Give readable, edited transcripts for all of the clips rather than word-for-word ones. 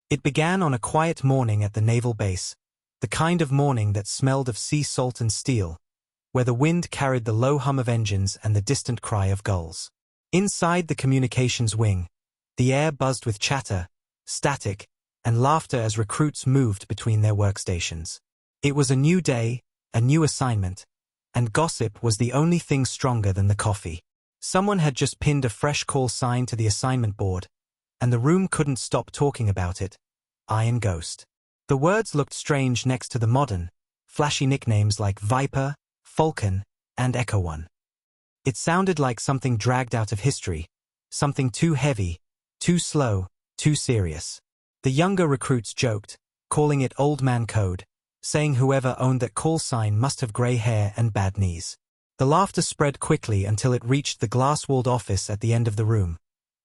It began on a quiet morning at the naval base, the kind of morning that smelled of sea salt and steel, where the wind carried the low hum of engines and the distant cry of gulls. Inside the communications wing, the air buzzed with chatter, static, and laughter as recruits moved between their workstations. It was a new day, a new assignment, and gossip was the only thing stronger than the coffee. Someone had just pinned a fresh call sign to the assignment board, and the room couldn't stop talking about it. Iron Ghost. The words looked strange next to the modern, flashy nicknames like Viper, Falcon, and Echo One. It sounded like something dragged out of history, something too heavy, too slow, too serious. The younger recruits joked, calling it old man code, saying whoever owned that call sign must have gray hair and bad knees. The laughter spread quickly until it reached the glass-walled office at the end of the room,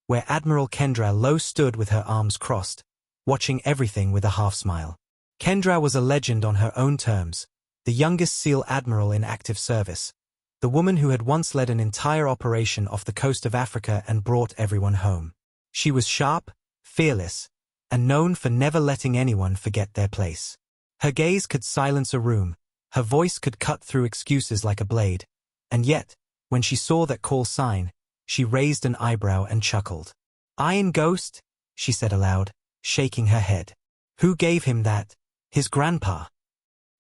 where Admiral Kendra Lowe stood with her arms crossed, watching everything with a half-smile. Kendra was a legend on her own terms, the youngest SEAL admiral in active service, the woman who had once led an entire operation off the coast of Africa and brought everyone home. She was sharp, fearless, and known for never letting anyone forget their place. Her gaze could silence a room, her voice could cut through excuses like a blade, and yet, when she saw that call sign, she raised an eyebrow and chuckled. "Iron Ghost?" she said aloud, shaking her head. "Who gave him that? His grandpa?"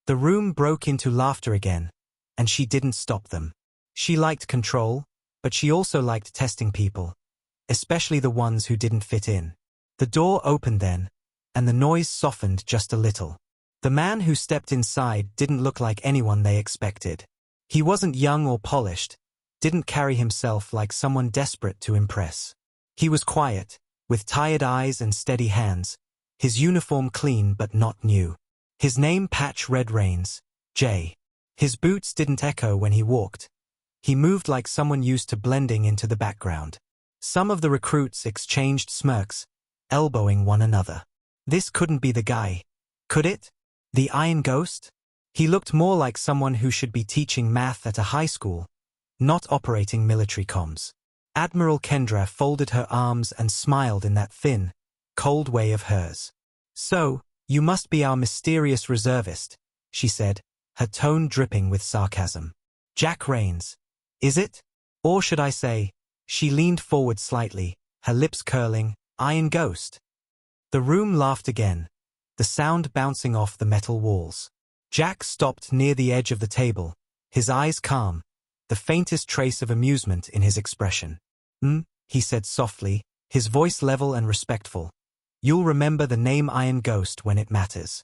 The room broke into laughter again, and she didn't stop them. She liked control, but she also liked testing people, especially the ones who didn't fit in. The door opened then, and the noise softened just a little. The man who stepped inside didn't look like anyone they expected. He wasn't young or polished, didn't carry himself like someone desperate to impress. He was quiet, with tired eyes and steady hands, his uniform clean but not new. His name Patch Red Reins, J. His boots didn't echo when he walked. He moved like someone used to blending into the background. Some of the recruits exchanged smirks, elbowing one another. This couldn't be the guy, could it? The Iron Ghost? He looked more like someone who should be teaching math at a high school, not operating military comms. Admiral Kendra folded her arms and smiled in that thin, cold way of hers. "So, you must be our mysterious reservist," she said, her tone dripping with sarcasm. "Jack Rains, is it? Or should I say," she leaned forward slightly, her lips curling, "Iron Ghost?" The room laughed again, the sound bouncing off the metal walls. Jack stopped near the edge of the table, his eyes calm, the faintest trace of amusement in his expression. He said softly, his voice level and respectful. "You'll remember the name Iron Ghost when it matters."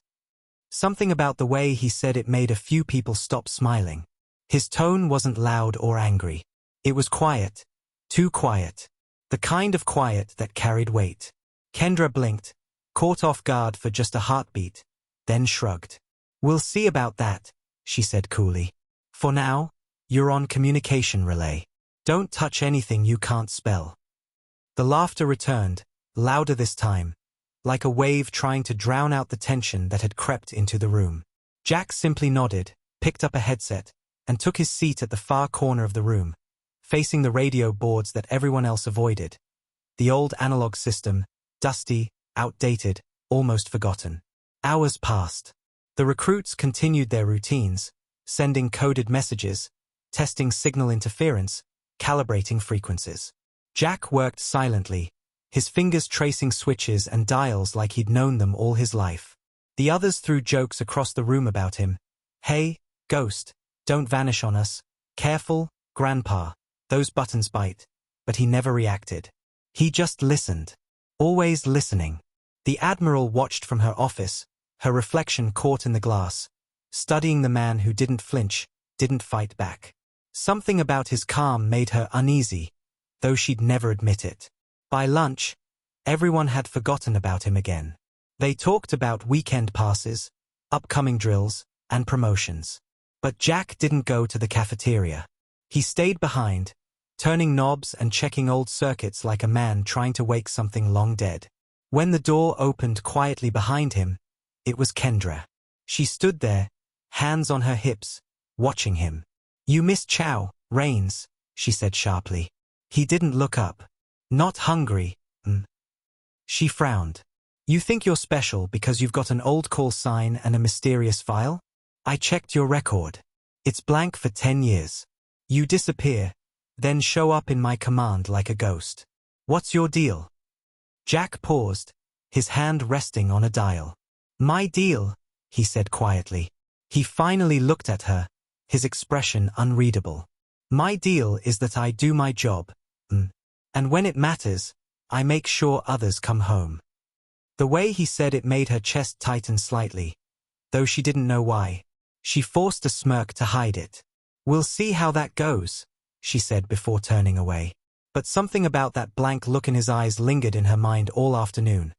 Something about the way he said it made a few people stop smiling. His tone wasn't loud or angry. It was quiet, too quiet, the kind of quiet that carried weight. Kendra blinked, caught off guard for just a heartbeat, then shrugged. "We'll see about that," she said coolly. "For now, you're on communication relay. Don't touch anything you can't spell." The laughter returned, louder this time, like a wave trying to drown out the tension that had crept into the room. Jack simply nodded, picked up a headset, and took his seat at the far corner of the room, facing the radio boards that everyone else avoided. The old analog system, dusty, outdated, almost forgotten. Hours passed. The recruits continued their routines, sending coded messages, testing signal interference, calibrating frequencies. Jack worked silently, his fingers tracing switches and dials like he'd known them all his life. The others threw jokes across the room about him. "Hey, Ghost, don't vanish on us. Careful, Grandpa, those buttons bite." But he never reacted. He just listened. Always listening. The Admiral watched from her office, her reflection caught in the glass, studying the man who didn't flinch, didn't fight back. Something about his calm made her uneasy, though she'd never admit it. By lunch, everyone had forgotten about him again. They talked about weekend passes, upcoming drills, and promotions. But Jack didn't go to the cafeteria. He stayed behind, turning knobs and checking old circuits like a man trying to wake something long dead. When the door opened quietly behind him, it was Kendra. She stood there, hands on her hips, watching him. "You missed Chow, Rains," she said sharply. He didn't look up. "Not hungry, She frowned. You think you're special because you've got an old call sign and a mysterious file? I checked your record. It's blank for 10 years. You disappear, then show up in my command like a ghost. What's your deal? Jack paused, his hand resting on a dial. My deal, he said quietly. He finally looked at her, his expression unreadable. My deal is that I do my job, and when it matters, I make sure others come home. The way he said it made her chest tighten slightly, though she didn't know why. She forced a smirk to hide it. We'll see how that goes, she said before turning away. But something about that blank look in his eyes lingered in her mind all afternoon.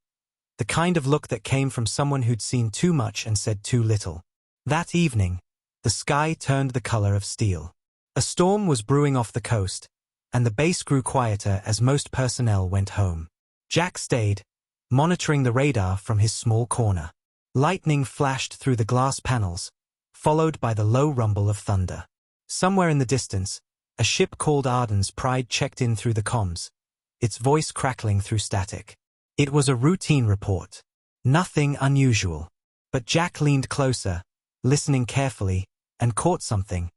The kind of look that came from someone who'd seen too much and said too little. That evening, the sky turned the color of steel. A storm was brewing off the coast, and the base grew quieter as most personnel went home. Jack stayed, monitoring the radar from his small corner. Lightning flashed through the glass panels, followed by the low rumble of thunder. Somewhere in the distance, a ship called Arden's Pride checked in through the comms, its voice crackling through static. It was a routine report. Nothing unusual. But Jack leaned closer, listening carefully, and caught something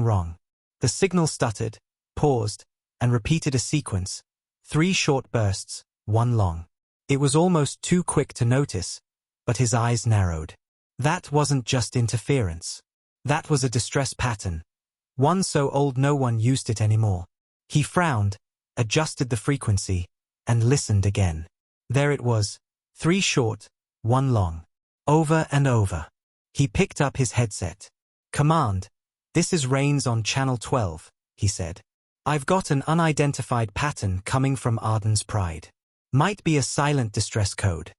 wrong. The signal stuttered, paused, and repeated a sequence, 3 short bursts, 1 long. It was almost too quick to notice, but his eyes narrowed. That wasn't just interference. That was a distress pattern. One so old no one used it anymore. He frowned, adjusted the frequency, and listened again. There it was, 3 short, 1 long. Over and over. He picked up his headset. Command, this is Rains on Channel 12, he said. I've got an unidentified pattern coming from Arden's Pride. Might be a silent distress code.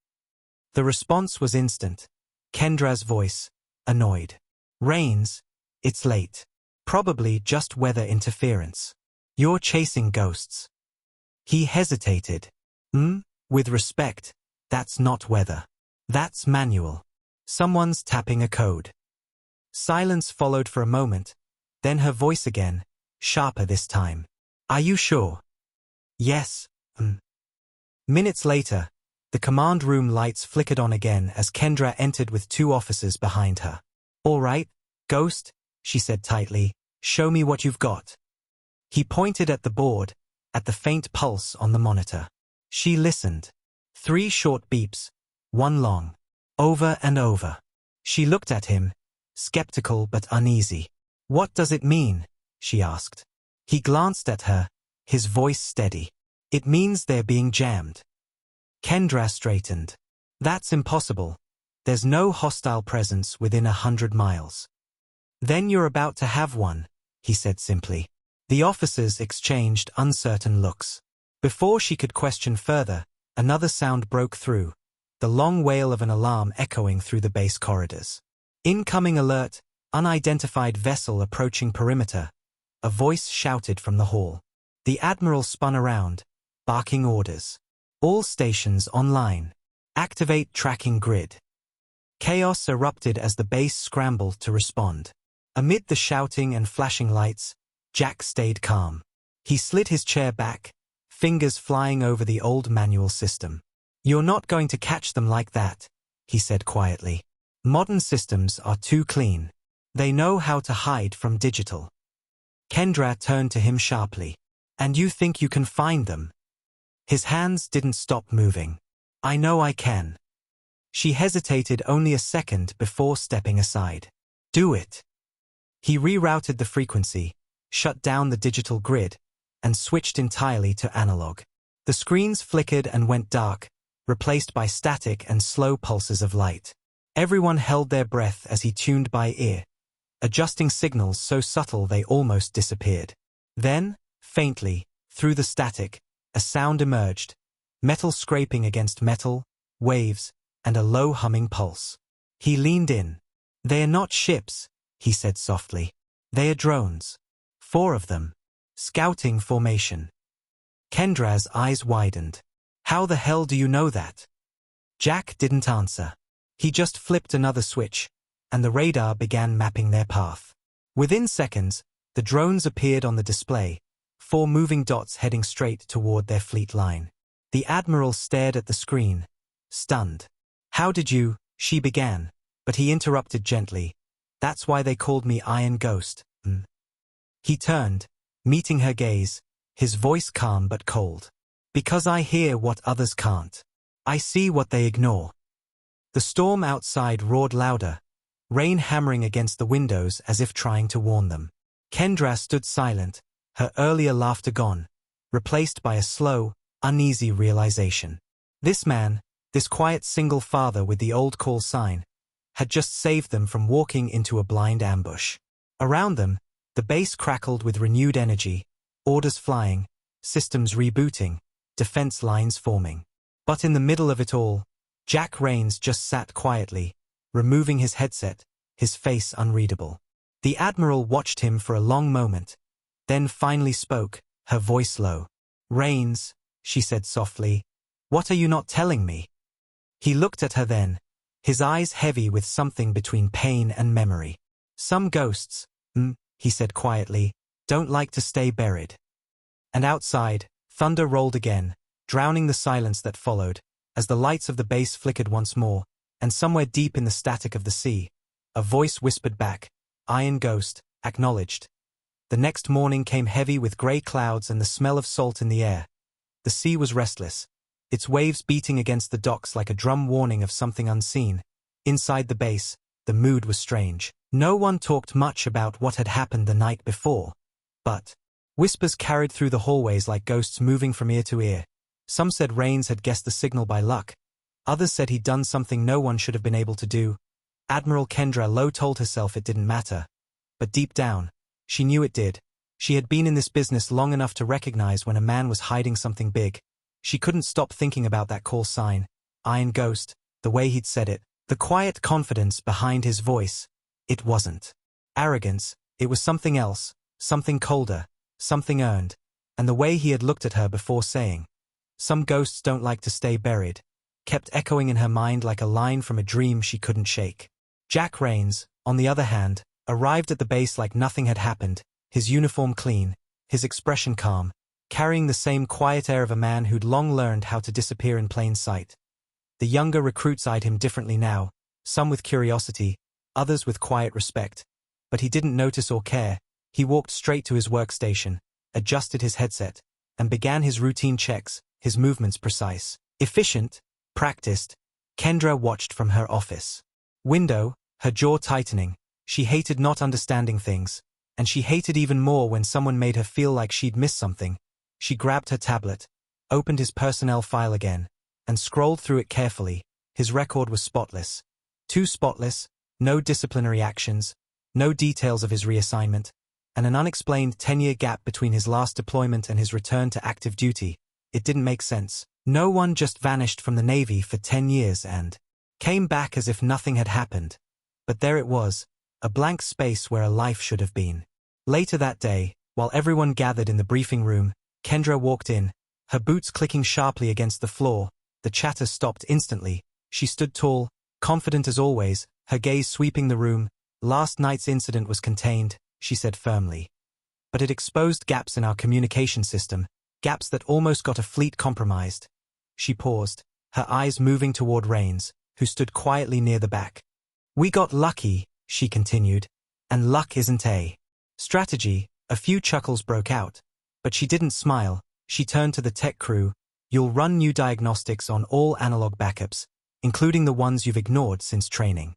The response was instant. Kendra's voice, annoyed. Rains, it's late. Probably just weather interference. You're chasing ghosts. He hesitated. With respect, that's not weather. That's manual. Someone's tapping a code. Silence followed for a moment, then her voice again, sharper this time. Are you sure? Yes. Minutes later, the command room lights flickered on again as Kendra entered with 2 officers behind her. All right, Ghost, she said tightly, show me what you've got. He pointed at the board, at the faint pulse on the monitor. She listened. 3 short beeps, 1 long. Over and over. She looked at him, skeptical but uneasy. What does it mean? She asked. He glanced at her, his voice steady. It means they're being jammed. Kendra straightened. That's impossible. There's no hostile presence within 100 miles. Then you're about to have one, he said simply. The officers exchanged uncertain looks. Before she could question further, another sound broke through, the long wail of an alarm echoing through the base corridors. Incoming alert, unidentified vessel approaching perimeter. A voice shouted from the hall. The Admiral spun around, barking orders. All stations online. Activate tracking grid. Chaos erupted as the base scrambled to respond. Amid the shouting and flashing lights, Jack stayed calm. He slid his chair back, fingers flying over the old manual system. You're not going to catch them like that, he said quietly. Modern systems are too clean. They know how to hide from digital. Kendra turned to him sharply. And you think you can find them? His hands didn't stop moving. I know I can. She hesitated only a second before stepping aside. Do it. He rerouted the frequency, shut down the digital grid, and switched entirely to analog. The screens flickered and went dark, replaced by static and slow pulses of light. Everyone held their breath as he tuned by ear, adjusting signals so subtle they almost disappeared. Then, faintly, through the static, a sound emerged, metal scraping against metal, waves, and a low humming pulse. He leaned in. They are not ships, he said softly. They are drones. 4 of them. Scouting formation. Kendra's eyes widened. How the hell do you know that? Jack didn't answer. He just flipped another switch, and the radar began mapping their path. Within seconds, the drones appeared on the display, 4 moving dots heading straight toward their fleet line. The Admiral stared at the screen, stunned. How did you, she began, but he interrupted gently. That's why they called me Iron Ghost. He turned, meeting her gaze, his voice calm but cold. Because I hear what others can't. I see what they ignore. The storm outside roared louder, rain hammering against the windows as if trying to warn them. Kendra stood silent, her earlier laughter gone, replaced by a slow, uneasy realization. This man, this quiet single father with the old call sign, had just saved them from walking into a blind ambush. Around them, the base crackled with renewed energy, orders flying, systems rebooting, defense lines forming. But in the middle of it all, Jack Rains just sat quietly, removing his headset, his face unreadable. The Admiral watched him for a long moment, then finally spoke, her voice low. Rains, she said softly, what are you not telling me? He looked at her then, his eyes heavy with something between pain and memory. Some ghosts, he said quietly, don't like to stay buried. And outside, thunder rolled again, drowning the silence that followed, as the lights of the base flickered once more, and somewhere deep in the static of the sea, a voice whispered back, Iron Ghost, acknowledged. The next morning came heavy with grey clouds and the smell of salt in the air. The sea was restless, its waves beating against the docks like a drum warning of something unseen. Inside the base, the mood was strange. No one talked much about what had happened the night before, but whispers carried through the hallways like ghosts moving from ear to ear. Some said Rains had guessed the signal by luck. Others said he'd done something no one should have been able to do. Admiral Kendra Lowe told herself it didn't matter. But deep down, she knew it did. She had been in this business long enough to recognize when a man was hiding something big. She couldn't stop thinking about that call sign, Iron Ghost, the way he'd said it, the quiet confidence behind his voice. It wasn't arrogance, it was something else, something colder, something earned, and the way he had looked at her before saying, some ghosts don't like to stay buried, kept echoing in her mind like a line from a dream she couldn't shake. Jack Rains, on the other hand, arrived at the base like nothing had happened, his uniform clean, his expression calm, carrying the same quiet air of a man who'd long learned how to disappear in plain sight. The younger recruits eyed him differently now, some with curiosity, others with quiet respect. But he didn't notice or care. He walked straight to his workstation, adjusted his headset, and began his routine checks, his movements precise, efficient, practiced. Kendra watched from her office window, her jaw tightening. She hated not understanding things, and she hated even more when someone made her feel like she'd missed something. She grabbed her tablet, opened his personnel file again, and scrolled through it carefully. His record was spotless. Too spotless, no disciplinary actions, no details of his reassignment, and an unexplained 10-year gap between his last deployment and his return to active duty. It didn't make sense. No one just vanished from the Navy for 10 years and came back as if nothing had happened. But there it was, a blank space where a life should have been. Later that day, while everyone gathered in the briefing room, Kendra walked in, her boots clicking sharply against the floor. The chatter stopped instantly. She stood tall, confident as always, her gaze sweeping the room. Last night's incident was contained, she said firmly. But it exposed gaps in our communication system, gaps that almost got a fleet compromised. She paused, her eyes moving toward Rains, who stood quietly near the back. We got lucky, she continued, and luck isn't a strategy. A few chuckles broke out, but she didn't smile. She turned to the tech crew. You'll run new diagnostics on all analog backups, including the ones you've ignored since training.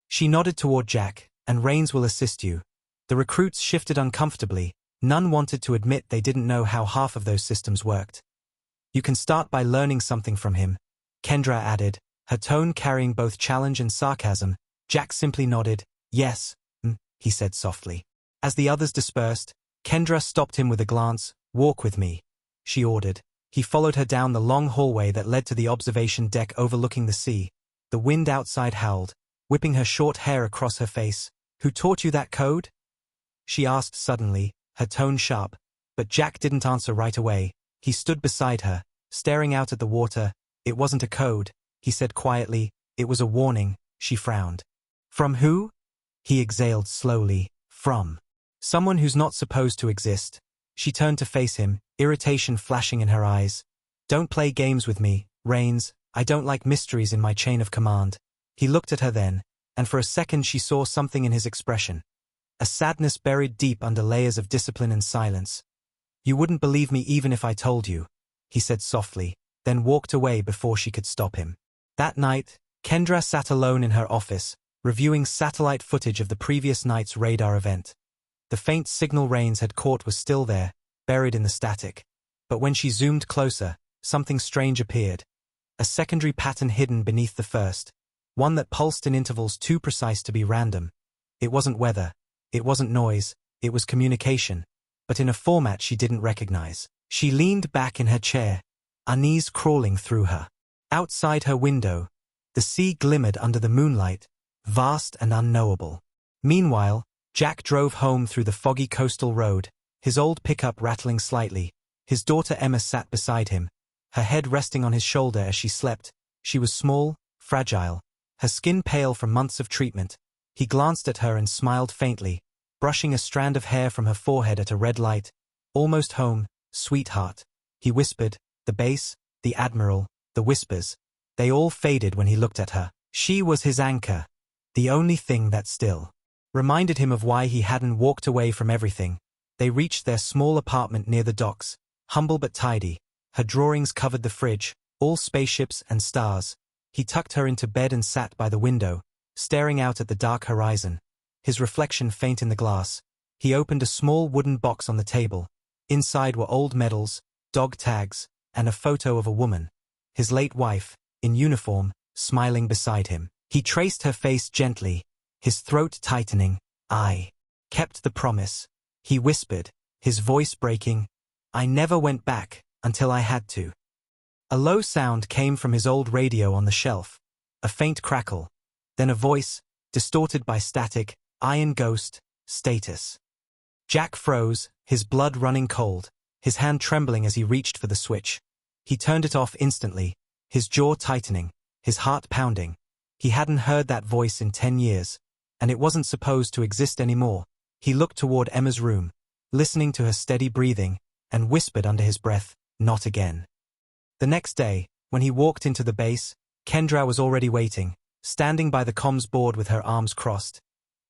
She nodded toward Jack, and Rains will assist you. The recruits shifted uncomfortably. None wanted to admit they didn't know how half of those systems worked. You can start by learning something from him, Kendra added, her tone carrying both challenge and sarcasm. Jack simply nodded. Yes, he said softly. As the others dispersed, Kendra stopped him with a glance. Walk with me, she ordered. He followed her down the long hallway that led to the observation deck overlooking the sea. The wind outside howled, whipping her short hair across her face. Who taught you that code? She asked suddenly, her tone sharp, but Jack didn't answer right away. He stood beside her, staring out at the water. It wasn't a code, he said quietly. It was a warning. She frowned. From who? He exhaled slowly. From someone who's not supposed to exist. She turned to face him, irritation flashing in her eyes. Don't play games with me, Rains. I don't like mysteries in my chain of command. He looked at her then, and for a second she saw something in his expression. A sadness buried deep under layers of discipline and silence. You wouldn't believe me even if I told you, he said softly, then walked away before she could stop him. That night, Kendra sat alone in her office, reviewing satellite footage of the previous night's radar event. The faint signal Rains had caught was still there, buried in the static. But when she zoomed closer, something strange appeared. A secondary pattern hidden beneath the first, one that pulsed in intervals too precise to be random. It wasn't weather, it wasn't noise, it was communication, but in a format she didn't recognize. She leaned back in her chair, unease crawling through her. Outside her window, the sea glimmered under the moonlight, vast and unknowable. Meanwhile, Jack drove home through the foggy coastal road, his old pickup rattling slightly. His daughter Emma sat beside him, her head resting on his shoulder as she slept. She was small, fragile, her skin pale from months of treatment. He glanced at her and smiled faintly, brushing a strand of hair from her forehead at a red light. Almost home, sweetheart. He whispered, the base, the Admiral, the whispers. They all faded when he looked at her. She was his anchor, the only thing that still reminded him of why he hadn't walked away from everything. They reached their small apartment near the docks, humble but tidy. Her drawings covered the fridge, all spaceships and stars. He tucked her into bed and sat by the window, staring out at the dark horizon, his reflection faint in the glass. He opened a small wooden box on the table. Inside were old medals, dog tags, and a photo of a woman, his late wife, in uniform, smiling beside him. He traced her face gently, his throat tightening. I kept the promise, he whispered, his voice breaking. I never went back, until I had to. A low sound came from his old radio on the shelf, a faint crackle, then a voice, distorted by static, Iron Ghost, status. Jack froze, his blood running cold, his hand trembling as he reached for the switch. He turned it off instantly, his jaw tightening, his heart pounding. He hadn't heard that voice in 10 years, and it wasn't supposed to exist anymore. He looked toward Emma's room, listening to her steady breathing, and whispered under his breath, not again. The next day, when he walked into the base, Kendra was already waiting, standing by the comms board with her arms crossed.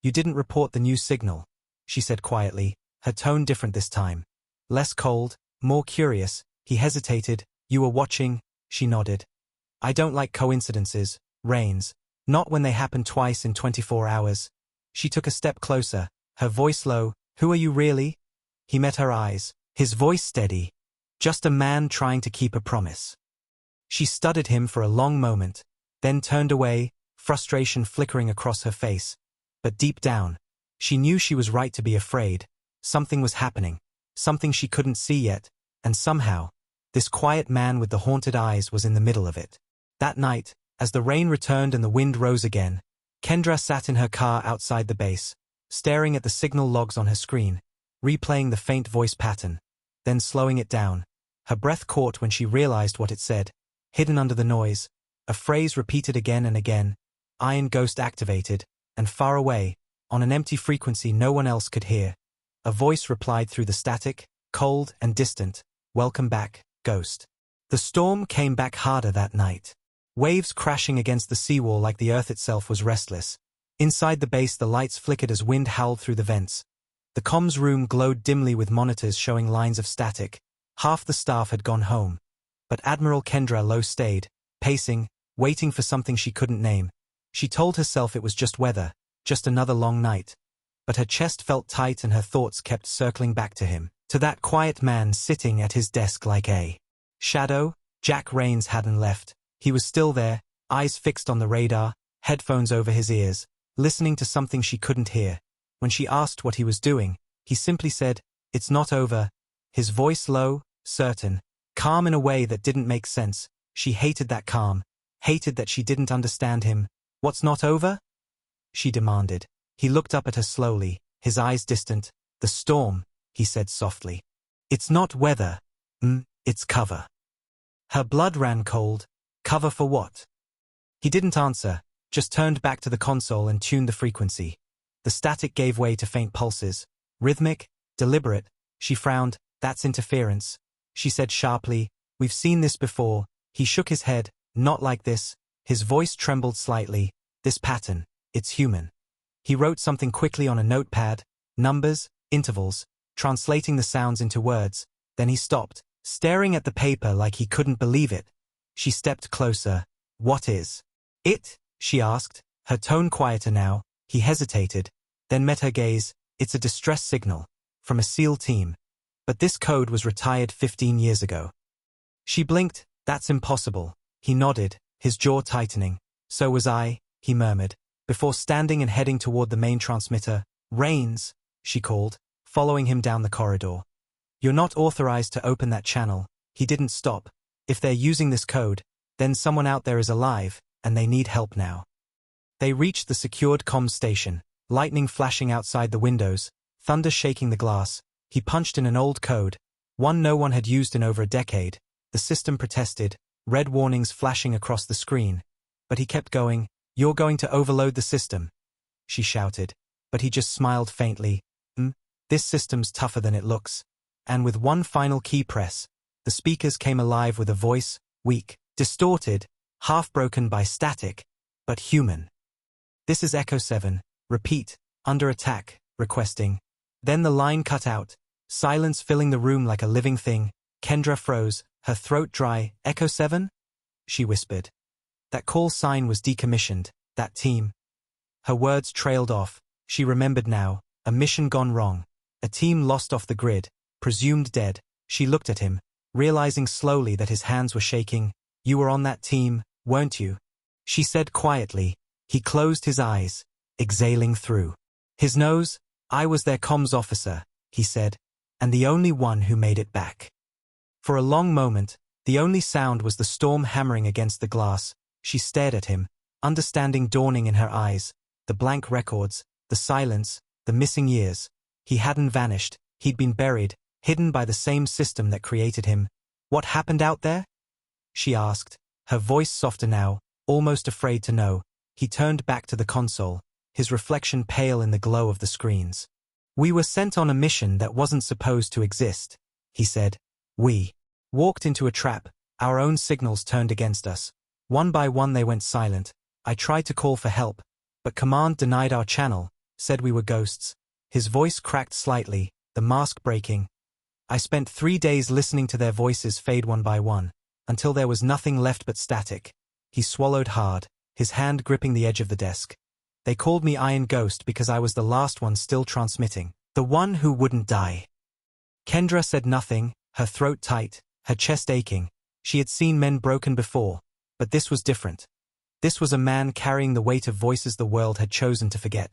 You didn't report the new signal, she said quietly, her tone different this time. Less cold, more curious. He hesitated. You were watching, she nodded. I don't like coincidences, Rains, not when they happen twice in 24 hours. She took a step closer, her voice low. Who are you really? He met her eyes, his voice steady. Just a man trying to keep a promise. She studied him for a long moment, then turned away, frustration flickering across her face. But deep down, she knew she was right to be afraid. Something was happening, something she couldn't see yet, and somehow, this quiet man with the haunted eyes was in the middle of it. That night, as the rain returned and the wind rose again, Kendra sat in her car outside the base, staring at the signal logs on her screen, replaying the faint voice pattern, then slowing it down. Her breath caught when she realized what it said, hidden under the noise, a phrase repeated again and again, Iron Ghost activated, and far away, on an empty frequency no one else could hear. A voice replied through the static, cold and distant, welcome back, Ghost. The storm came back harder that night. Waves crashing against the seawall like the earth itself was restless. Inside the base the lights flickered as wind howled through the vents. The comms room glowed dimly with monitors showing lines of static. Half the staff had gone home. But Admiral Kendra Lowe stayed, pacing, waiting for something she couldn't name. She told herself it was just weather, just another long night. But her chest felt tight and her thoughts kept circling back to him, to that quiet man sitting at his desk like a shadow. Jack Rains hadn't left. He was still there, eyes fixed on the radar, headphones over his ears, listening to something she couldn't hear. When she asked what he was doing, he simply said, "It's not over." His voice low, certain, calm in a way that didn't make sense. She hated that calm, hated that she didn't understand him. "What's not over?" she demanded. He looked up at her slowly, his eyes distant. "The storm," he said softly. "It's not weather. It's cover." Her blood ran cold. Cover for what? He didn't answer, just turned back to the console and tuned the frequency. The static gave way to faint pulses. Rhythmic, deliberate. She frowned. "That's interference," she said sharply. "We've seen this before." He shook his head. Not like this. His voice trembled slightly. This pattern. It's human. He wrote something quickly on a notepad. Numbers, intervals, translating the sounds into words. Then he stopped, staring at the paper like he couldn't believe it. She stepped closer. What is it? She asked, her tone quieter now. He hesitated, then met her gaze. It's a distress signal. From a SEAL team. But this code was retired 15 years ago. She blinked. That's impossible. He nodded, his jaw tightening. So was I, he murmured, before standing and heading toward the main transmitter. Rains, she called, following him down the corridor. You're not authorized to open that channel. He didn't stop. If they're using this code, then someone out there is alive, and they need help now. They reached the secured comms station, lightning flashing outside the windows, thunder shaking the glass. He punched in an old code, one no one had used in over a decade. The system protested, red warnings flashing across the screen. But he kept going. You're going to overload the system, she shouted, but he just smiled faintly. This system's tougher than it looks. And with one final key press, the speakers came alive with a voice, weak, distorted, half broken by static, but human. This is Echo 7, repeat, under attack, requesting. Then the line cut out, silence filling the room like a living thing. Kendra froze, her throat dry. Echo 7? She whispered. That call sign was decommissioned, that team. Her words trailed off. She remembered now, a mission gone wrong. A team lost off the grid, presumed dead. She looked at him, realizing slowly that his hands were shaking. You were on that team, weren't you? She said quietly. He closed his eyes, exhaling through his nose. I was their comms officer, he said, and the only one who made it back. For a long moment, the only sound was the storm hammering against the glass. She stared at him, understanding dawning in her eyes, the blank records, the silence, the missing years. He hadn't vanished, he'd been buried, hidden by the same system that created him. What happened out there? She asked, her voice softer now, almost afraid to know. He turned back to the console, his reflection pale in the glow of the screens. We were sent on a mission that wasn't supposed to exist, he said. We walked into a trap, our own signals turned against us. One by one they went silent. I tried to call for help, but command denied our channel, said we were ghosts. His voice cracked slightly, the mask breaking. I spent 3 days listening to their voices fade one by one, until there was nothing left but static. He swallowed hard, his hand gripping the edge of the desk. They called me Iron Ghost because I was the last one still transmitting, the one who wouldn't die. Kendra said nothing, her throat tight, her chest aching. She had seen men broken before, but this was different. This was a man carrying the weight of voices the world had chosen to forget.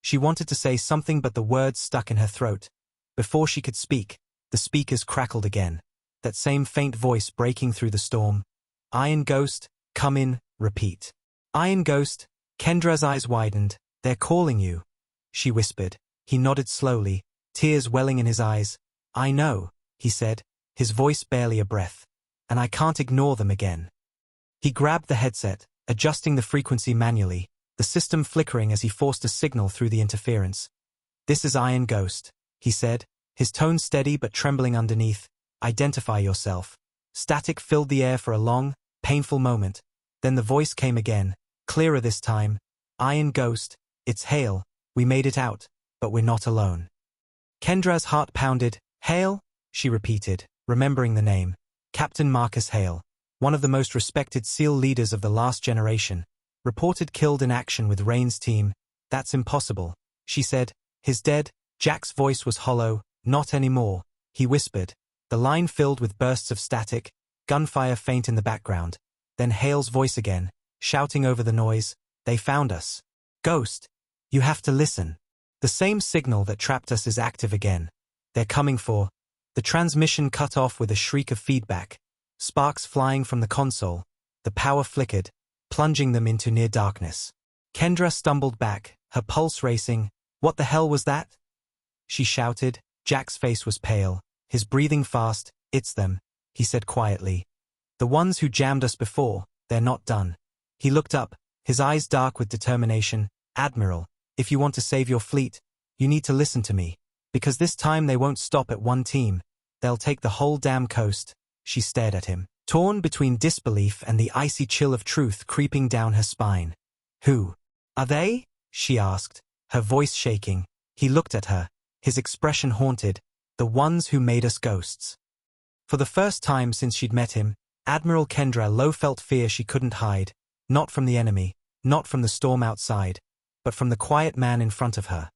She wanted to say something but the words stuck in her throat. Before she could speak, the speakers crackled again, that same faint voice breaking through the storm. Iron Ghost, come in, repeat. Iron Ghost. Kendra's eyes widened. They're calling you, she whispered. He nodded slowly, tears welling in his eyes. I know, he said, his voice barely a breath. And I can't ignore them again. He grabbed the headset, adjusting the frequency manually, the system flickering as he forced a signal through the interference. This is Iron Ghost, he said, his tone steady but trembling underneath. Identify yourself. Static filled the air for a long, painful moment. Then the voice came again, clearer this time. Iron Ghost, it's Hale. We made it out, but we're not alone. Kendra's heart pounded. Hale? She repeated, remembering the name. Captain Marcus Hale, one of the most respected SEAL leaders of the last generation, reported killed in action with Rain's team. That's impossible, she said. His dead? Jack's voice was hollow. Not anymore, he whispered. The line filled with bursts of static, gunfire faint in the background. Then Hale's voice again, shouting over the noise. They found us. Ghost, you have to listen. The same signal that trapped us is active again. They're coming for. The transmission cut off with a shriek of feedback. Sparks flying from the console. The power flickered, plunging them into near darkness. Kendra stumbled back, her pulse racing. What the hell was that? She shouted. Jack's face was pale, his breathing fast. It's them, he said quietly. The ones who jammed us before, they're not done. He looked up, his eyes dark with determination. Admiral, if you want to save your fleet, you need to listen to me. Because this time they won't stop at one team. They'll take the whole damn coast. She stared at him. torn between disbelief and the icy chill of truth creeping down her spine. "Who are they?" she asked, her voice shaking. He looked at her, his expression haunted. "The ones who made us ghosts." For the first time since she'd met him, Admiral Kendra Lowe felt fear she couldn't hide, not from the enemy, not from the storm outside, but from the quiet man in front of her.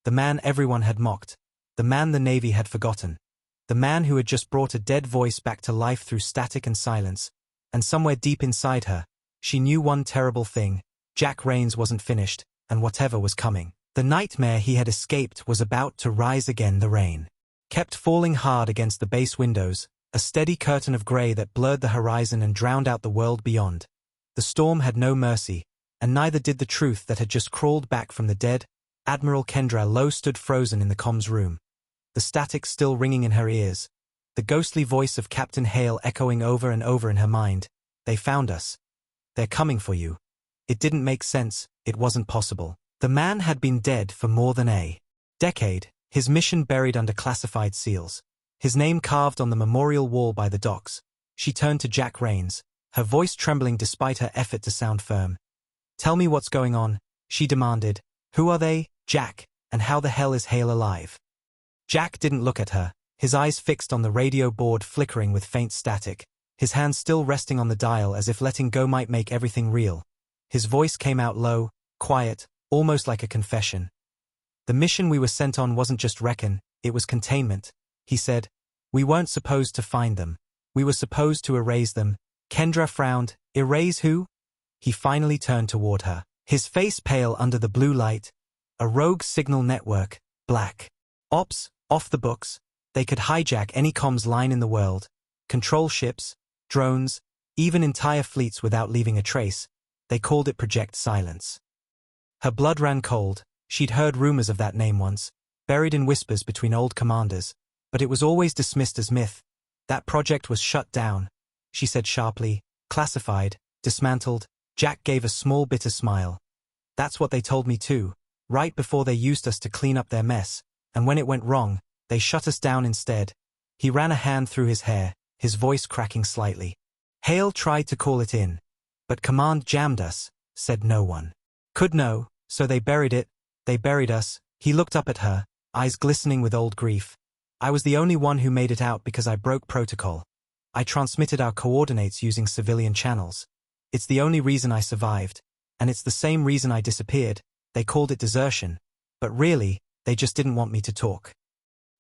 The man everyone had mocked, the man the Navy had forgotten, the man who had just brought a dead voice back to life through static and silence. And somewhere deep inside her, she knew one terrible thing: Jack Rains wasn't finished, and whatever was coming, the nightmare he had escaped, was about to rise again. The rain kept falling hard against the base windows, a steady curtain of gray that blurred the horizon and drowned out the world beyond. The storm had no mercy, and neither did the truth that had just crawled back from the dead. Admiral Kendra Lowe stood frozen in the comms room, the static still ringing in her ears, the ghostly voice of Captain Hale echoing over and over in her mind. "They found us. They're coming for you." It didn't make sense, it wasn't possible. The man had been dead for more than a decade, his mission buried under classified seals, his name carved on the memorial wall by the docks. She turned to Jack Rains, her voice trembling despite her effort to sound firm. "Tell me what's going on," she demanded. "Who are they, Jack, and how the hell is Hale alive?" Jack didn't look at her, his eyes fixed on the radio board flickering with faint static, his hand still resting on the dial as if letting go might make everything real. His voice came out low, quiet, almost like a confession. "The mission we were sent on wasn't just recon, it was containment," he said. "We weren't supposed to find them. We were supposed to erase them." Kendra frowned. "Erase who?" He finally turned toward her, his face pale under the blue light. "A rogue signal network, Black Ops, off the books. They could hijack any comms line in the world, control ships, drones, even entire fleets without leaving a trace. They called it Project Silence." Her blood ran cold. She'd heard rumors of that name once, buried in whispers between old commanders, but it was always dismissed as myth. "That project was shut down," she said sharply. "Classified, dismantled." Jack gave a small bitter smile. "That's what they told me too, right before they used us to clean up their mess, and when it went wrong, they shut us down instead." He ran a hand through his hair, his voice cracking slightly. "Hale tried to call it in, but command jammed us," said no one. "Could know, so they buried it. They buried us." He looked up at her, eyes glistening with old grief. "I was the only one who made it out because I broke protocol. I transmitted our coordinates using civilian channels. It's the only reason I survived, and it's the same reason I disappeared. They called it desertion, but really, they just didn't want me to talk."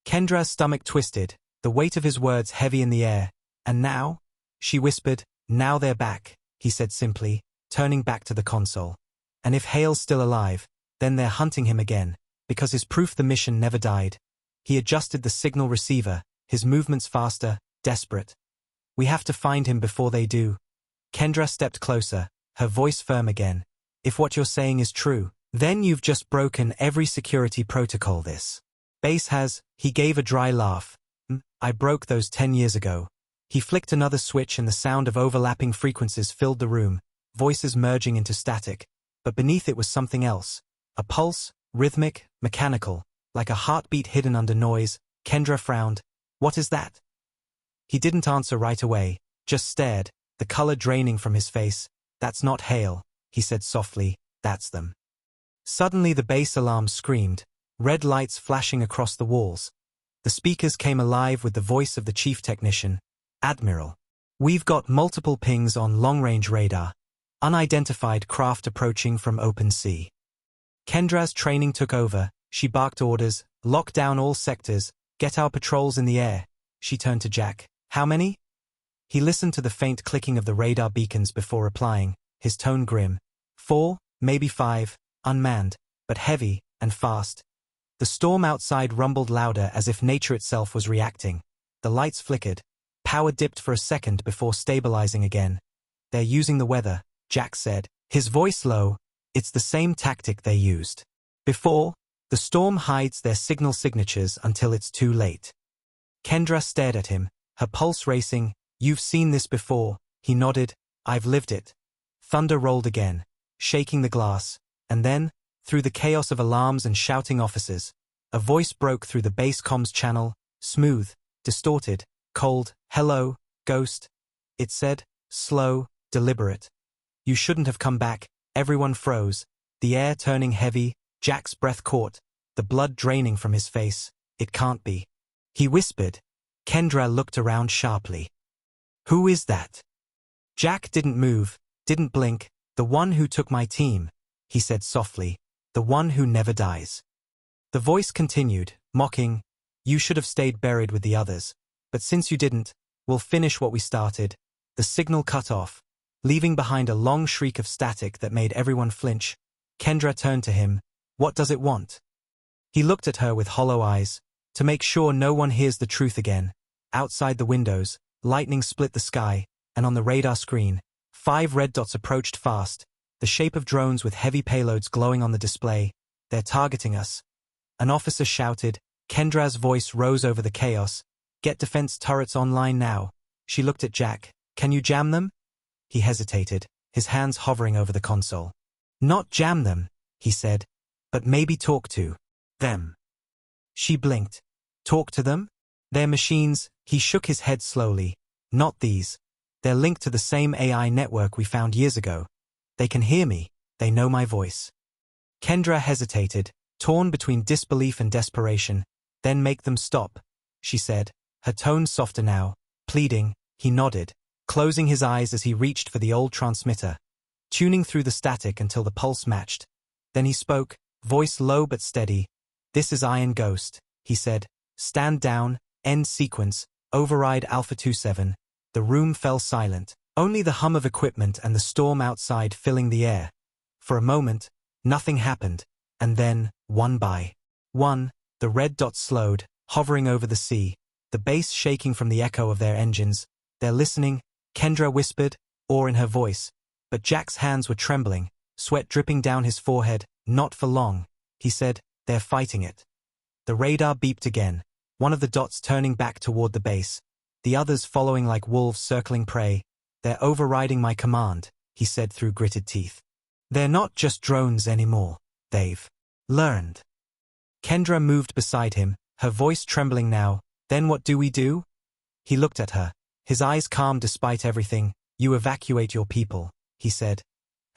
Kendra's stomach twisted, the weight of his words heavy in the air. "And now?" she whispered. "Now they're back," he said simply, turning back to the console. "And if Hale's still alive, then they're hunting him again, because his proof the mission never died." He adjusted the signal receiver, his movements faster, desperate. "We have to find him before they do." Kendra stepped closer, her voice firm again. "If what you're saying is true, then you've just broken every security protocol this base has." He gave a dry laugh. "I broke those 10 years ago." He flicked another switch and the sound of overlapping frequencies filled the room, voices merging into static. But beneath it was something else. A pulse, rhythmic, mechanical, like a heartbeat hidden under noise. Kendra frowned. "What is that?" He didn't answer right away, just stared, the color draining from his face. "That's not Hale," he said softly. "That's them." Suddenly the base alarm screamed, red lights flashing across the walls. The speakers came alive with the voice of the chief technician. "Admiral, we've got multiple pings on long-range radar. Unidentified craft approaching from open sea." Kendra's training took over. She barked orders, "Lock down all sectors, get our patrols in the air." She turned to Jack. "How many?" He listened to the faint clicking of the radar beacons before replying, his tone grim. "4, maybe 5, unmanned, but heavy and fast." The storm outside rumbled louder as if nature itself was reacting. The lights flickered. Power dipped for a second before stabilizing again. "They're using the weather," Jack said, his voice low. "It's the same tactic they used before. The storm hides their signal signatures until it's too late." Kendra stared at him, her pulse racing. "You've seen this before." He nodded. "I've lived it." Thunder rolled again, shaking the glass, and then, through the chaos of alarms and shouting officers, a voice broke through the base comms channel, smooth, distorted, cold. "Hello, Ghost. it said, slow, deliberate. You shouldn't have come back. Everyone froze, the air turning heavy, Jack's breath caught, the blood draining from his face. It can't be. He whispered. Kendra looked around sharply. Who is that? Jack didn't move, didn't blink. The one who took my team, he said softly. The one who never dies. The voice continued, mocking. You should have stayed buried with the others. But since you didn't, we'll finish what we started. The signal cut off, leaving behind a long shriek of static that made everyone flinch. Kendra turned to him. What does it want? He looked at her with hollow eyes. To make sure no one hears the truth again. Outside the windows, lightning split the sky, and on the radar screen, 5 red dots approached fast, the shape of drones with heavy payloads glowing on the display. They're targeting us. An officer shouted. Kendra's voice rose over the chaos. Get defense turrets online now. She looked at Jack. Can you jam them? He hesitated, his hands hovering over the console. Not jam them, he said, but maybe talk to them. She blinked. Talk to them? They're machines. He shook his head slowly. Not these. They're linked to the same AI network we found years ago. They can hear me. They know my voice. Kendra hesitated, torn between disbelief and desperation. Then make them stop, she said, her tone softer now, pleading. He nodded, closing his eyes as he reached for the old transmitter, tuning through the static until the pulse matched. Then he spoke, voice low but steady. This is Iron Ghost, he said. Stand down, end sequence, override Alpha 27. The room fell silent, only the hum of equipment and the storm outside filling the air. For a moment, nothing happened, and then, one by one, the red dots slowed, hovering over the sea, the base shaking from the echo of their engines. They're listening, Kendra whispered, awe in her voice. But Jack's hands were trembling, sweat dripping down his forehead. Not for long, he said. They're fighting it. The radar beeped again, one of the dots turning back toward the base, the others following like wolves circling prey. They're overriding my command, he said through gritted teeth. They're not just drones anymore. They've learned. Kendra moved beside him, her voice trembling now. Then what do we do? He looked at her, his eyes calm despite everything. You evacuate your people, he said.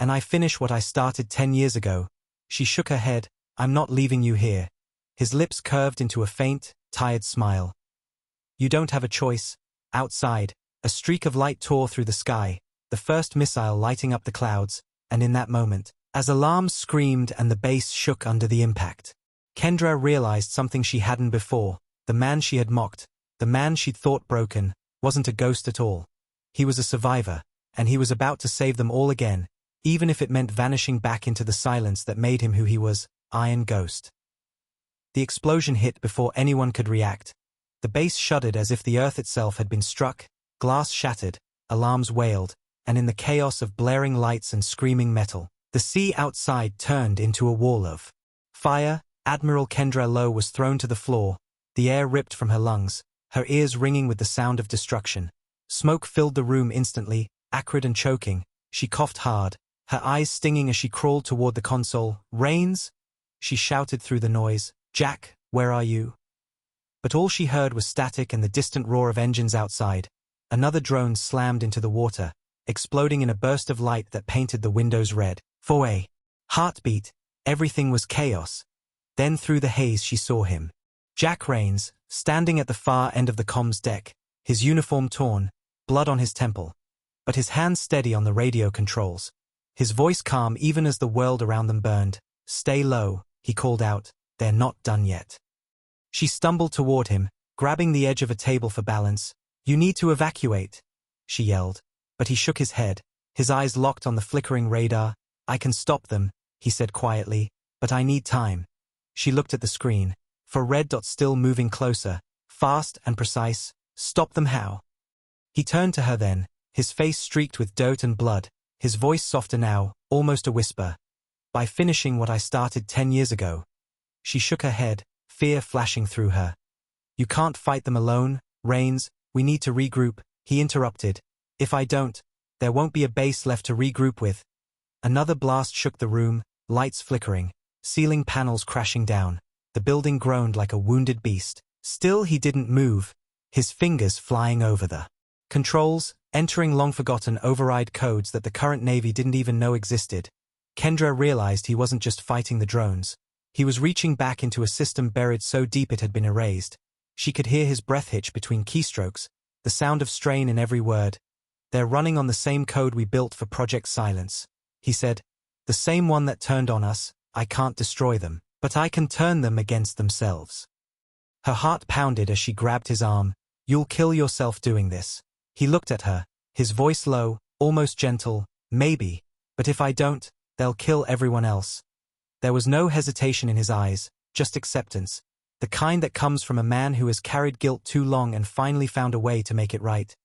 And I finish what I started 10 years ago. She shook her head. I'm not leaving you here. His lips curved into a faint, tired smile. You don't have a choice. Outside, a streak of light tore through the sky, the first missile lighting up the clouds, and in that moment, as alarms screamed and the base shook under the impact, Kendra realized something she hadn't before. The man she had mocked, the man she'd thought broken, wasn't a ghost at all. He was a survivor, and he was about to save them all again, even if it meant vanishing back into the silence that made him who he was, Iron Ghost. The explosion hit before anyone could react. The base shuddered as if the earth itself had been struck, glass shattered, alarms wailed, and in the chaos of blaring lights and screaming metal, the sea outside turned into a wall of fire. Admiral Kendra Lowe was thrown to the floor, the air ripped from her lungs, her ears ringing with the sound of destruction. Smoke filled the room instantly, acrid and choking. She coughed hard, her eyes stinging as she crawled toward the console. Rains? She shouted through the noise. Jack, where are you? But all she heard was static and the distant roar of engines outside. Another drone slammed into the water, exploding in a burst of light that painted the windows red. For a heartbeat, everything was chaos. Then through the haze she saw him. Jack Rains, standing at the far end of the comms deck, his uniform torn, blood on his temple, but his hands steady on the radio controls. His voice calm even as the world around them burned. Stay low, he called out. They're not done yet. She stumbled toward him, grabbing the edge of a table for balance. You need to evacuate, she yelled, but he shook his head, his eyes locked on the flickering radar. I can stop them, he said quietly, but I need time. She looked at the screen, for red dots still moving closer, fast and precise. Stop them how? He turned to her then, his face streaked with dirt and blood, his voice softer now, almost a whisper. By finishing what I started 10 years ago. She shook her head, fear flashing through her. You can't fight them alone, Rains. We need to regroup, he interrupted. If I don't, there won't be a base left to regroup with. Another blast shook the room, lights flickering, ceiling panels crashing down. The building groaned like a wounded beast. Still he didn't move, his fingers flying over the controls. Entering long-forgotten override codes that the current Navy didn't even know existed, Kendra realized he wasn't just fighting the drones. He was reaching back into a system buried so deep it had been erased. She could hear his breath hitch between keystrokes, the sound of strain in every word. "They're running on the same code we built for Project Silence," he said. "The same one that turned on us. I can't destroy them, but I can turn them against themselves." Her heart pounded as she grabbed his arm. "You'll kill yourself doing this." He looked at her, his voice low, almost gentle. "Maybe, but if I don't, they'll kill everyone else." There was no hesitation in his eyes, just acceptance, the kind that comes from a man who has carried guilt too long and finally found a way to make it right.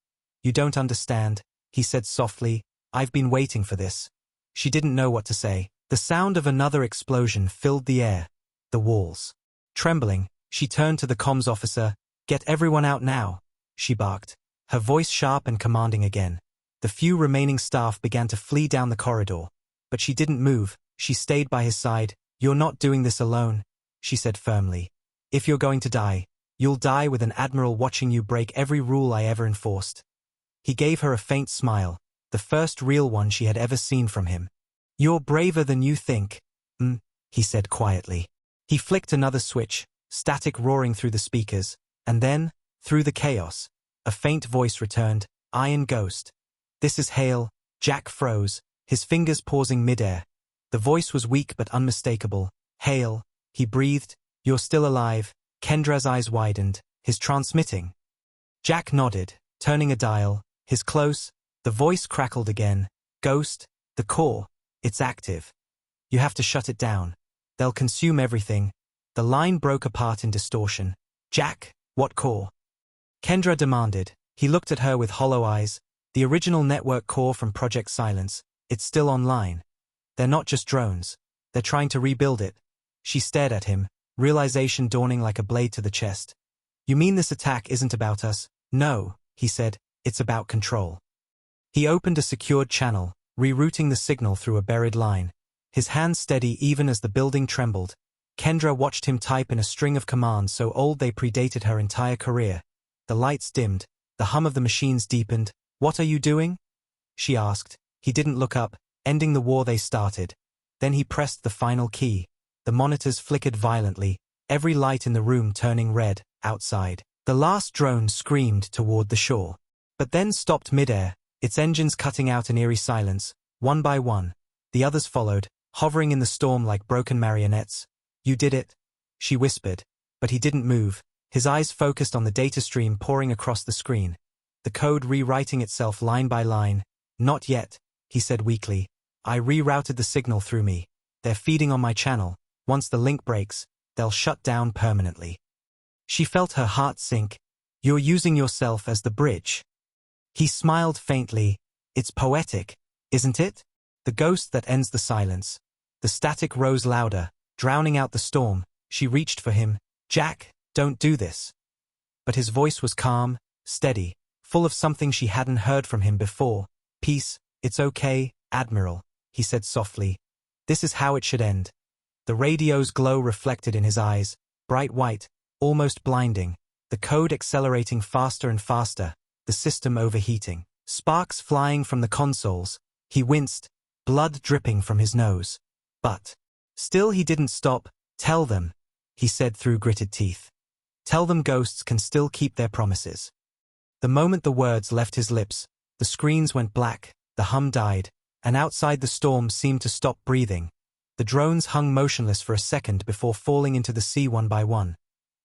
"You don't understand," he said softly. "I've been waiting for this." She didn't know what to say. The sound of another explosion filled the air, the walls. Trembling, she turned to the comms officer. "Get everyone out now," she barked, her voice sharp and commanding again. The few remaining staff began to flee down the corridor. But she didn't move. She stayed by his side. "You're not doing this alone," she said firmly. "If you're going to die, you'll die with an Admiral watching you break every rule I ever enforced." He gave her a faint smile, the first real one she had ever seen from him. "You're braver than you think," he said quietly. He flicked another switch, static roaring through the speakers, and then, through the chaos, a faint voice returned. "Iron Ghost. This is Hale." Jack froze, his fingers pausing midair. The voice was weak but unmistakable. "Hale," he breathed. "You're still alive." Kendra's eyes widened. "His transmitting." Jack nodded, turning a dial. His close. The voice crackled again. "Ghost, the core. It's active. You have to shut it down. They'll consume everything." The line broke apart in distortion. "Jack, what core?" Kendra demanded. He looked at her with hollow eyes. "The original network core from Project Silence. It's still online. They're not just drones. They're trying to rebuild it." She stared at him, realization dawning like a blade to the chest. "You mean this attack isn't about us?" "No," he said. "It's about control." He opened a secured channel, rerouting the signal through a buried line. His hands steady even as the building trembled. Kendra watched him type in a string of commands so old they predated her entire career. The lights dimmed, the hum of the machines deepened. "What are you doing?" she asked. He didn't look up, ending the war they started. Then he pressed the final key. The monitors flickered violently, every light in the room turning red. Outside, the last drone screamed toward the shore, but then stopped midair, its engines cutting out an eerie silence. One by one, the others followed, hovering in the storm like broken marionettes. "You did it," she whispered, but he didn't move, his eyes focused on the data stream pouring across the screen, the code rewriting itself line by line. "Not yet," he said weakly. "I rerouted the signal through me. They're feeding on my channel. Once the link breaks, they'll shut down permanently." She felt her heart sink. "You're using yourself as the bridge." He smiled faintly. "It's poetic, isn't it? The ghost that ends the silence." The static rose louder, drowning out the storm. She reached for him. "Jack, don't do this." But his voice was calm, steady, full of something she hadn't heard from him before. "Peace, it's okay, Admiral," he said softly. "This is how it should end." The radio's glow reflected in his eyes, bright white, almost blinding, the code accelerating faster and faster, the system overheating, sparks flying from the consoles. He winced, blood dripping from his nose. But still he didn't stop. "Tell them," he said through gritted teeth. "Tell them ghosts can still keep their promises." The moment the words left his lips, the screens went black, the hum died, and outside the storm seemed to stop breathing. The drones hung motionless for a second before falling into the sea one by one.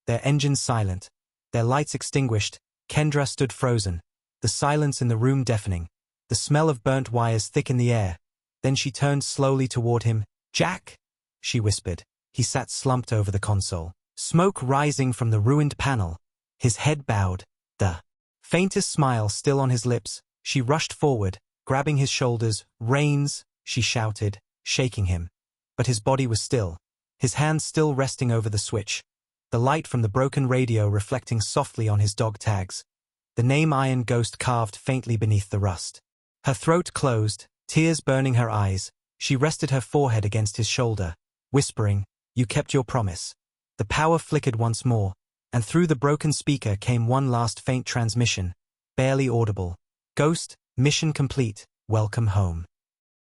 Their engines silent, their lights extinguished. Kendra stood frozen, the silence in the room deafening, the smell of burnt wires thick in the air. Then she turned slowly toward him. "Jack," she whispered. He sat slumped over the console, smoke rising from the ruined panel, his head bowed, the faintest smile still on his lips. She rushed forward, grabbing his shoulders. "Reins," she shouted, shaking him. But his body was still, his hands still resting over the switch, the light from the broken radio reflecting softly on his dog tags, the name Iron Ghost carved faintly beneath the rust. Her throat closed, tears burning her eyes. She rested her forehead against his shoulder, whispering, "You kept your promise." The power flickered once more, and through the broken speaker came one last faint transmission, barely audible. Ghost, mission complete, welcome home.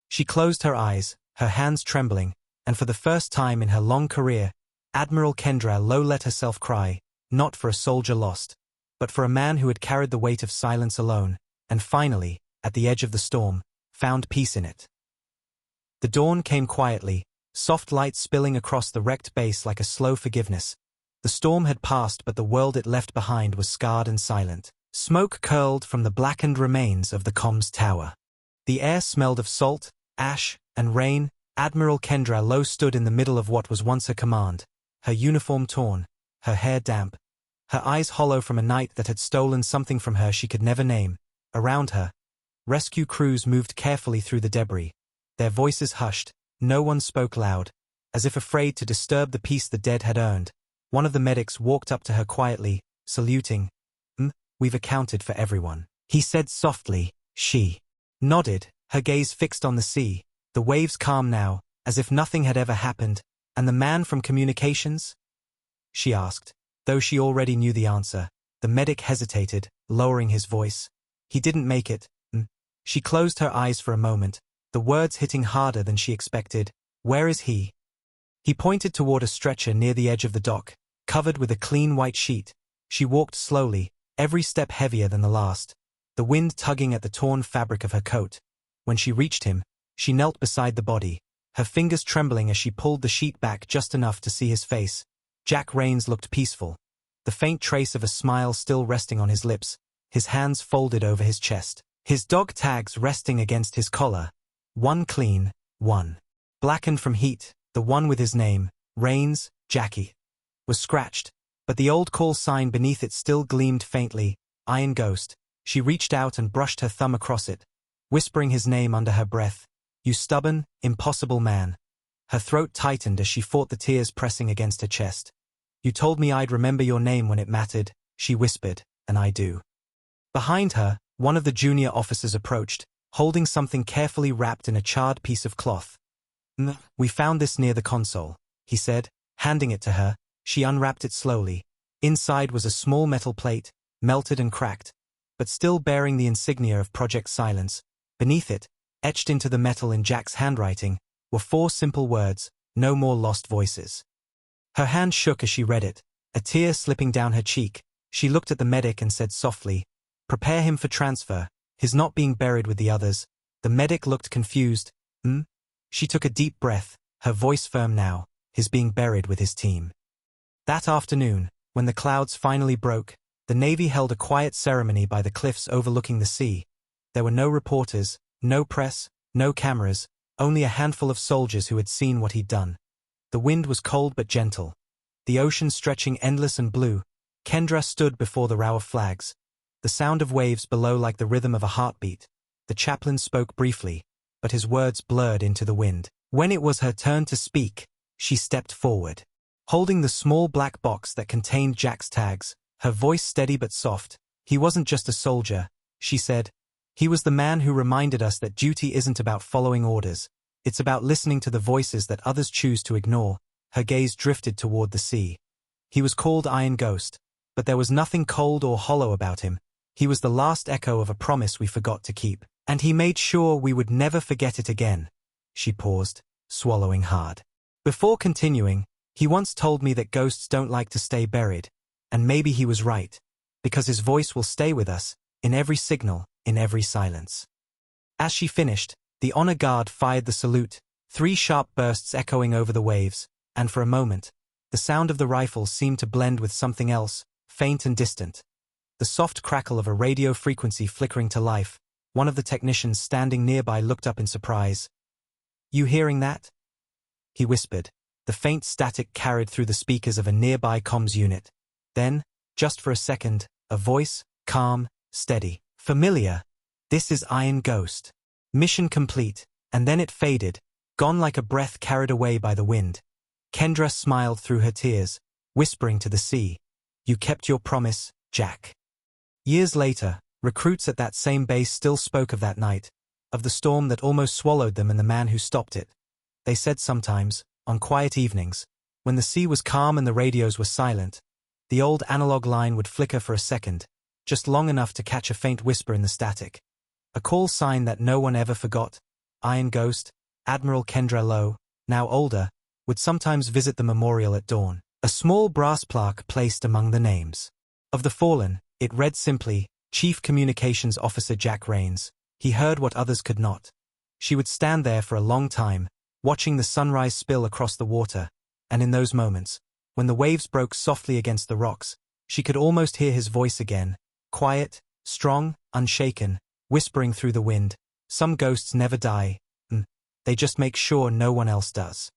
She closed her eyes, her hands trembling, and for the first time in her long career, Admiral Kendra Low let herself cry, not for a soldier lost, but for a man who had carried the weight of silence alone, and finally, at the edge of the storm, found peace in it. The dawn came quietly, soft light spilling across the wrecked base like a slow forgiveness. The storm had passed, but the world it left behind was scarred and silent. Smoke curled from the blackened remains of the comms tower. The air smelled of salt, ash, and rain. Admiral Kendra Low stood in the middle of what was once her command, her uniform torn, her hair damp, her eyes hollow from a night that had stolen something from her she could never name. Around her, rescue crews moved carefully through the debris, their voices hushed. No one spoke loud, as if afraid to disturb the peace the dead had earned. One of the medics walked up to her quietly, saluting. We've accounted for everyone, he said softly. She nodded, her gaze fixed on the sea, the waves calm now, as if nothing had ever happened. And the man from communications? She asked, though she already knew the answer. The medic hesitated, lowering his voice. He didn't make it. She closed her eyes for a moment, the words hitting harder than she expected. Where is he? He pointed toward a stretcher near the edge of the dock, covered with a clean white sheet. She walked slowly, every step heavier than the last, the wind tugging at the torn fabric of her coat. When she reached him, she knelt beside the body, her fingers trembling as she pulled the sheet back just enough to see his face. Jack Rains looked peaceful, the faint trace of a smile still resting on his lips, his hands folded over his chest, his dog tags resting against his collar. One clean, one blackened from heat, the one with his name, Rains, Jackie, was scratched, but the old call sign beneath it still gleamed faintly. Iron Ghost. She reached out and brushed her thumb across it, whispering his name under her breath. You stubborn, impossible man. Her throat tightened as she fought the tears pressing against her chest. You told me I'd remember your name when it mattered, she whispered, and I do. Behind her, one of the junior officers approached, holding something carefully wrapped in a charred piece of cloth. We found this near the console, he said, handing it to her. She unwrapped it slowly. Inside was a small metal plate, melted and cracked, but still bearing the insignia of Project Silence. Beneath it, etched into the metal in Jack's handwriting, were 4 simple words: no more lost voices. Her hand shook as she read it, a tear slipping down her cheek. She looked at the medic and said softly, prepare him for transfer. He's not being buried with the others. The medic looked confused. She took a deep breath, her voice firm now. He's being buried with his team. That afternoon, when the clouds finally broke, the Navy held a quiet ceremony by the cliffs overlooking the sea. There were no reporters, no press, no cameras, only a handful of soldiers who had seen what he'd done. The wind was cold but gentle, the ocean stretching endless and blue. Kendra stood before the row of flags, the sound of waves below like the rhythm of a heartbeat. The chaplain spoke briefly, but his words blurred into the wind. When it was her turn to speak, she stepped forward, holding the small black box that contained Jack's tags, her voice steady but soft. He wasn't just a soldier, she said. He was the man who reminded us that duty isn't about following orders. It's about listening to the voices that others choose to ignore. Her gaze drifted toward the sea. He was called Iron Ghost, but there was nothing cold or hollow about him. He was the last echo of a promise we forgot to keep, and he made sure we would never forget it again. She paused, swallowing hard. Before continuing, he once told me that ghosts don't like to stay buried, and maybe he was right, because his voice will stay with us, in every signal, in every silence. As she finished, the honor guard fired the salute, 3 sharp bursts echoing over the waves, and for a moment, the sound of the rifles seemed to blend with something else, faint and distant. The soft crackle of a radio frequency flickering to life. One of the technicians standing nearby looked up in surprise. You hearing that? He whispered, the faint static carried through the speakers of a nearby comms unit. Then, just for a second, a voice, calm, steady, familiar. This is Iron Ghost. Mission complete, and then it faded, gone like a breath carried away by the wind. Kendra smiled through her tears, whispering to the sea, you kept your promise, Jack. Years later, recruits at that same base still spoke of that night, of the storm that almost swallowed them and the man who stopped it. They said sometimes, on quiet evenings, when the sea was calm and the radios were silent, the old analog line would flicker for a second, just long enough to catch a faint whisper in the static. a call sign that no one ever forgot. Iron Ghost, Admiral Kendra Lowe, now older, would sometimes visit the memorial at dawn. A small brass plaque placed among the names of the fallen, it read simply, Chief Communications Officer Jack Rains. He heard what others could not. She would stand there for a long time, watching the sunrise spill across the water, and in those moments, when the waves broke softly against the rocks, she could almost hear his voice again, quiet, strong, unshaken, whispering through the wind, "Some ghosts never die, they just make sure no one else does."